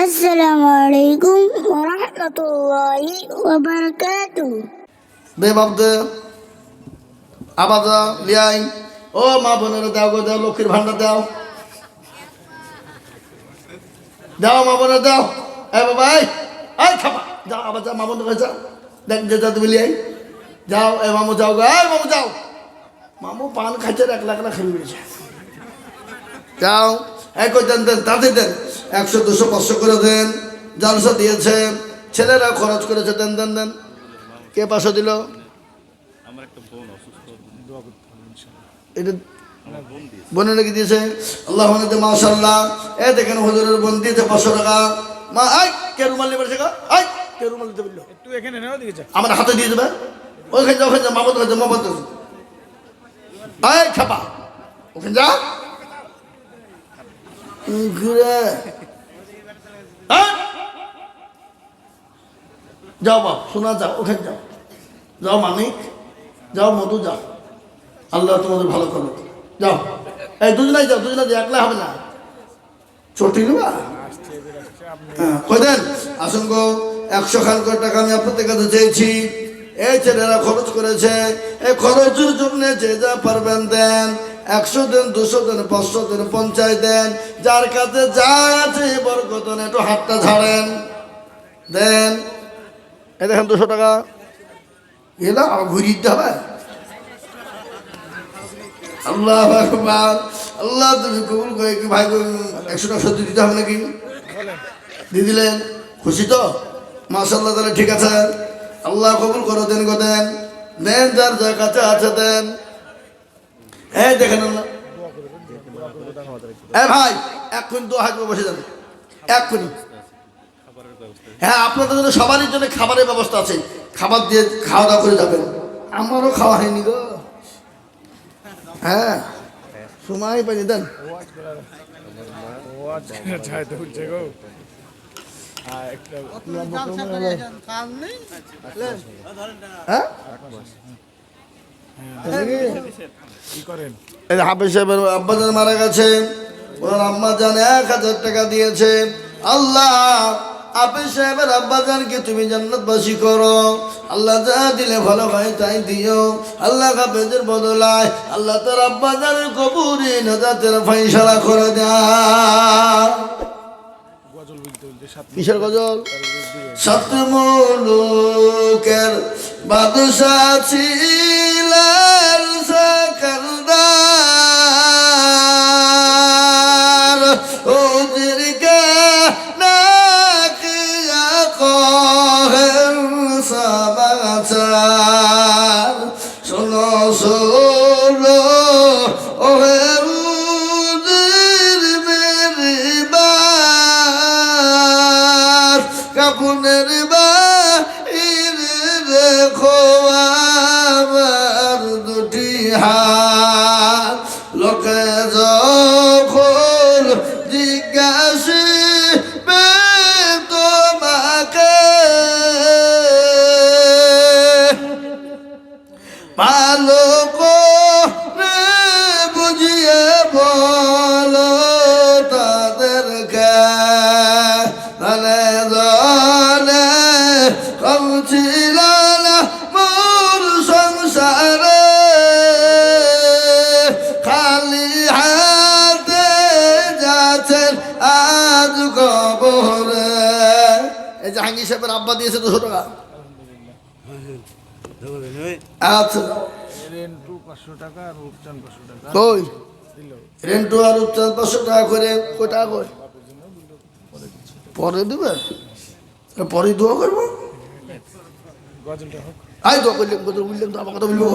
আসসালামু আলাইকুম ওয়া রাহমাতুল্লাহি ওয়া বারাকাতুহু। দে বাপ দে আবাজা লিয়াই ও মা বোনেরা দাও গো দাও লক্ষ্মীর ভান্ডার দাও দাও মা বোনেরা দাও এ বাবা এই খাবা যাও আবার যাও মা বোনের কাছে যাও দেখ যে যা তুমি লিয়াই যাও এ মামু যাও গো এই মামু যাও মামু পান খাইছে 1 লাখ না খেয়ে নিয়েছে যাও এই কই দেন দেন তাতে দেন 100 200 500 করে দেন জালসা দিয়েছে ছেলেরা খরচ করেছে দেন দেন দেন কে 500 দিল আমার একটা বোন অসুস্থ দোয়া করতে হবে ইনশাআল্লাহ এটা আমার বোন দিয়েছে বোনের নাকি দিয়েছে আল্লাহ মাশাআল্লাহ এ দেখেন হুজুরের বোন দিয়েছে 500 টাকা মা আই কে রুমাল নিয়ে বসে আই কে রুমাল দিতে বললো একটু এখানে নাও দিকে আমার হাতে দিয়ে দেবে ওখানে যাও ওখানে যা মামদ কাছে মামদ আই খাপা ওখানে যা ঘুরে যাও বাপ শোনা যাও ওখানে যাও যাও মানিক যাও মধু যাও আল্লাহ তোমাদের ভালো করো যাও এই দুজনাই যাও দুজনা যাও একলা হবে না চটি নেবা কই দেন আসুন গো 100 খান করে টাকা আমি আপনাদের কাছে চেয়েছি এই ছেলেরা খরচ করেছে এই খরচের জন্য যে যা পারবেন দেন 100 দেন 200 দেন 500 দেন 50 দেন যার কাছে যা আছে বরকত একটু হাতটা ঝাড়েন দেন এই দেখেন 200 টাকা এলা আবার ঘুরিয়ে দিতে হবে আল্লাহ আকবার আল্লাহ তুমি কবুল করে কি ভাই 100 টাকা সত্যি দিতে হবে নাকি দিয়ে দিলেন খুশি তো মাশাআল্লাহ তাহলে ঠিক আছে আল্লাহ কবুল করো দেন গো দেন দেন যার যার কাছে আছে দেন এই দেখেন আল্লাহ এ ভাই এক্ষুনি দোয়া হাজবে বসে যাবে এক্ষুনি হ্যাঁ আপনাদের জন্য সবারই জন্য খাবারের ব্যবস্থা আছে খাবার দিয়ে খাওয়া দাওয়া করে যাবেন আমারও খাওয়া হয়নি গো হ্যাঁ সময় পাইনি দেন হ্যাঁ হাফেজ সাহেবের আব্বাজান মারা গেছে ওনার আম্মা জান 1000 টাকা দিয়েছে আল্লাহ হাফেজ সাহেবের আব্বাজানকে তুমি জান্নাতবাসী করো আল্লাহ যা দিলে ভালো হয় তাই দিও আল্লাহ হাফেজের বদলায় আল্লাহ তার আব্বাজানের কবরে নাজাতের ফয়সালা করে দাও কিসের গজল সাত মুলুকের বাদশা ছিলেন সকলদার ওদেরকে নাকিয়া কহেন সমাচার শোনো শোনো ওহে কাপুনের বাহিরে রেখো আমার দুটি হাত লোকে যখন জিজ্ঞাসিবে তোমাকে ভালো করে বুঝিয়ে বলো তাদেরকে ছিল না মোর সংসারে খালি হাতে যাচ্ছেন আজ কবরে এই জাহাঙ্গীর সাহেবের আব্বা দিয়েছে 200 টাকা আচ্ছা রেন্টু 500 টাকা আর রূপচান 500 টাকা কই রেন্টু আর রূপচান 500 টাকা করে কয় টাকা করে পরে দেবে পরে দোয়া করবো গজলটা হোক আই দোয়া করলে গজল বললাম তো আমার কথা বলবো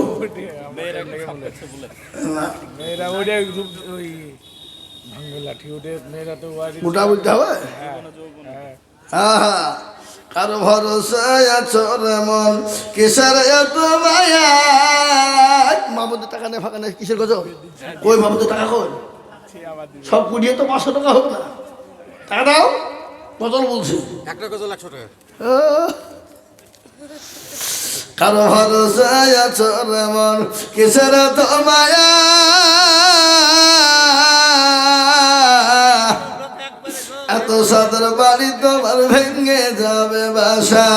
মেয়েরা ওটা ওই ভাঙ্গে লাঠি ওটা মেয়েরা তো ওটা বলতে হবে হ্যাঁ কারো ভরসায় আছো রে মন কিসের এত মায়া মামুদের টাকা নেই ফাঁকা নেই কিসের গজল কই মামুদের টাকা কই সব কুড়িয়ে তো 500 টাকা হোক না টাকা দাও গজল বলছি একটা গজল 100 টাকা কারো ভরসায় আছো রে মন কিসের এত মায়া এত এত সাদের বাড়ি তোমার ভেঙে যাবে বাসা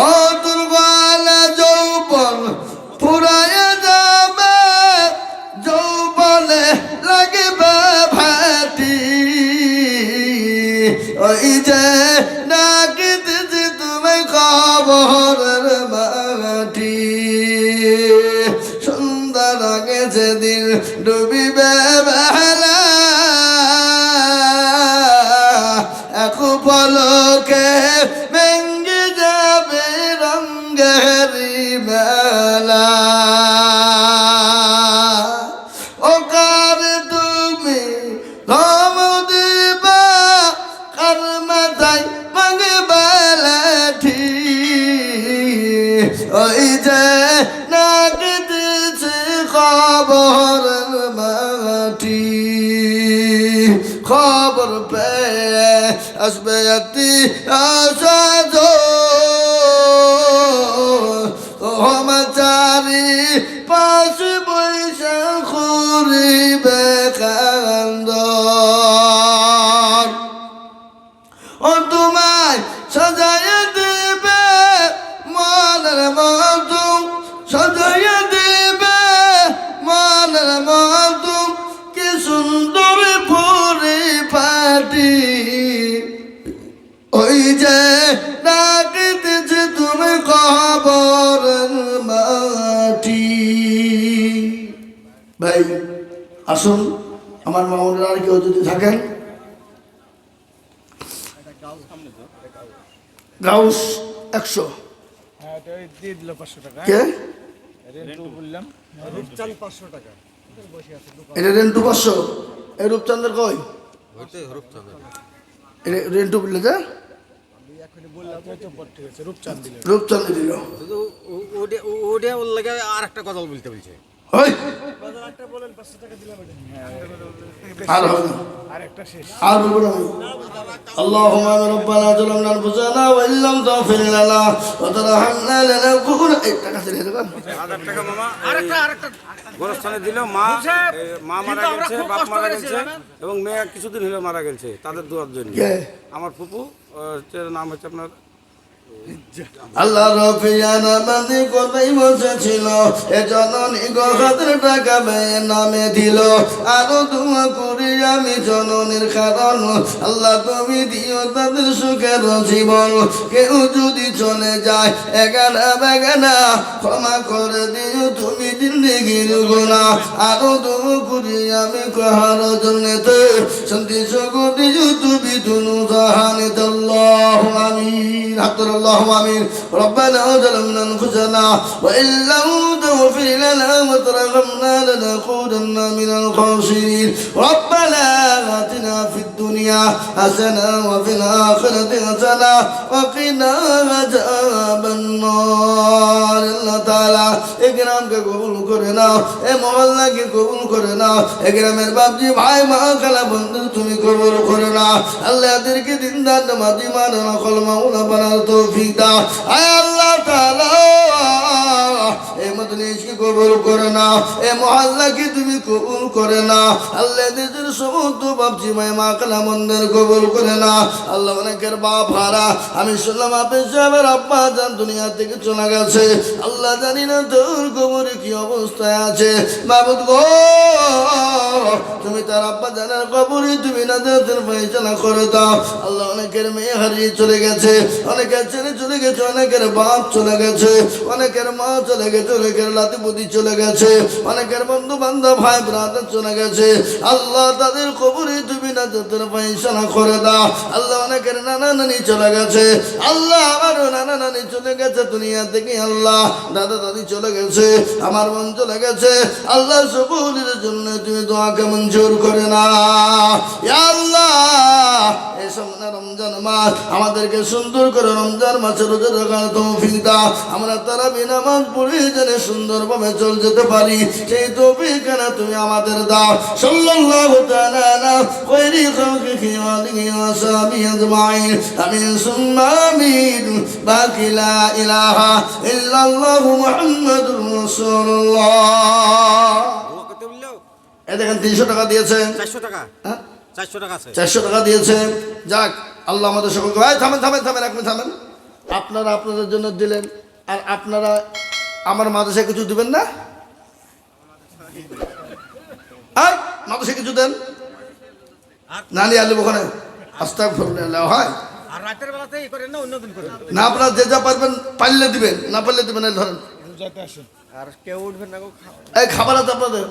ও দুর্বল যৌবন ফুরায় যাবে যৌবনে লাগবে ভাটি ওই যে ডাকিতেছি তুমি খবরের মাটি সুন্দর আগে যেদিন ডুবিবে বেলা এক পলকে ভেঙ্গে যাবে রঙ্গের মেলা ও কার তুমি ধম দিবা কার মাথায় ভাঙে বেলাঠি ওই যে নাগিতেছে খবর মাটি খবর পেয়ে আসবে একটি আসাদ চারি পাশ বৈশা করিবে কান্দ ও তোমায় সাজাইয়া দেবে মনের মতো সাজাইয়া দেবে মনের মতো কি সুন্দর পরিপাটি ওই যে ডাকিতেছে তুমি খবর মাটি ভাই আসুন আমার মামুনের আর কেউ যদি থাকেন গাউস 100 হ্যাঁ এটা দিয়ে দিল 500 টাকা কে রেন্টু বললাম রূপচাঁদ 500 টাকা এটা রেন্টু 500 এই রূপচন্দ্রের কই এটা রেন্টু বললে যে রূপচাঁদ দিল রূপচন্দ্র দিল শুধু ওটা ওর লাগে আর একটা কথা বলতে বলছে ওই আর হবে না আর একটা শেষ আর বলবো না আমি اللهم ربنا ظلمنا انفسنا وان لم تغفر لنا وترحمنا لنكون এই টাকা ছেড়ে দেবা 1000 টাকা মামা আরেকটা গোরস্থানে দিল মা মারা গেছে বাপ মারা গেছে এবং মেয়ে কিছুদিন হলো মারা গেছে তাদের দুয়ার জন্য কে আমার ফুপু নাম হচ্ছে আপনার আল্লাহ রফিয়ানা বান্দি কোথায় বসেছিল এ জননী গহাদের টাকা মেয়ের নামে দিল আরো দোয়া করি আমি জননীর কারণ আল্লাহ তুমি দিও তাদের সুখের জীবন কেউ যদি চলে যায় এগানা বেগানা ক্ষমা করে দিও তুমি জিন্দেগির গুণা আরো দোয়া করি আমি কাহার জন্যতে শান্তি সুখ দিও তুমি দুনু জাহানিত আল্লাহু আমিন اللهم آمين ربنا ظلمنا أنفسنا وإن لم تغفر لنا وترحمنا لنكونن من الخاسرين ربنا آتنا في الدنيا حسنة وفي الآخرة حسنة وقنا عذاب النار الله تعالى إكرام के कबूल करे ना ए मोहल्ला के कबूल करे ना इकरामेर बाप जी भाई माँ खाला बंधु तुम्हें कबूल करे ना अल्लाह तेरे के दिनदार नमाजी मान नकल माउला बना तौफीक দাও আয় আল্লাহ তাআলা এই মজলিসকে কবুল করে নাও এই মহল্লাকে তুমি কবুল করে নাও আল্লাহ নিজের সমস্ত বাপজি মা কালামন্দের কবুল করে নাও আল্লাহ অনেকের বাপ হারা আমি শুনলাম আপনি সাহেবের আব্বা জান দুনিয়া থেকে চলে গেছে আল্লাহ জানি না তোর কবরে কি অবস্থায় আছে মাবুদ গো তুমি তার আব্বা জানার কবরে তুমি নাজাতের ফয়সালা করে দাও আল্লাহ অনেকের মেয়ে হারিয়ে চলে গেছে অনেকের ছেলে চলে গেছে অনেকের বাপ চলে গেছে অনেকের মা চলে গেছে অনেকের লাতি বুদ্ধি চলে গেছে অনেকের বন্ধু বান্ধব ভাই ব্রাদার চলে গেছে আল্লাহ তাদের কবরে তুমি নাজাতের ফয়সালা করে দাও আল্লাহ অনেকের নানা নানি চলে গেছে আল্লাহ আমারও নানা নানি চলে গেছে দুনিয়া থেকে আল্লাহ দাদা দাদি চলে গেছে আমার মন চলে গেছে আল্লাহ সকলের জন্য তুমি দোয়াকে মঞ্জুর করে না ইয়া আল্লাহ এই সামনে রমজান মাস আমাদেরকে সুন্দর করে রমজান মাসে রোজা রাখার তৌফিক দাও আমরা তারাবি নামাজ পড়ে যেন সুন্দরভাবে চল যেতে পারি সেই তৌফিক না তুমি আমাদের দাও সাল্লাল্লাহু তাআলা আলা খায়রি খালকিহি ওয়া আলিহি ওয়া সাহবিহি আজমাইন আমিন সুম্মা আমিন বাকি লা ইলাহা ইল্লাল্লাহু মুহাম্মাদুর রাসূলুল্লাহ দোয়া করতে বললো এই দেখেন 300 টাকা দিয়েছেন 400 টাকা হ্যাঁ 400 টাকা আছে। 400 টাকা দিয়েছে। যাক, আল্লাহ আমাদের সকলকে, ভাই থামেন থামেন থামেন, এক মিনিট থামেন। আপনারা আপনাদের জন্য দিলেন, আর আপনারা আমার মাদ্রাসায় কিছু দিবেন না? এই মাদ্রাসায় কিছু দেন, নানি আলি ওখানে আস্তাগফিরুল্লাহ। হয় আর রাতের বেলাতেই করেন না অন্য দিন করেন? না, আপনারা যে যা পারবেন, পারলে দিবেন, না পারলে দিবেন। এই ধরেন, রোজাতে আসুন। এই খাবার আছে আপনাদের।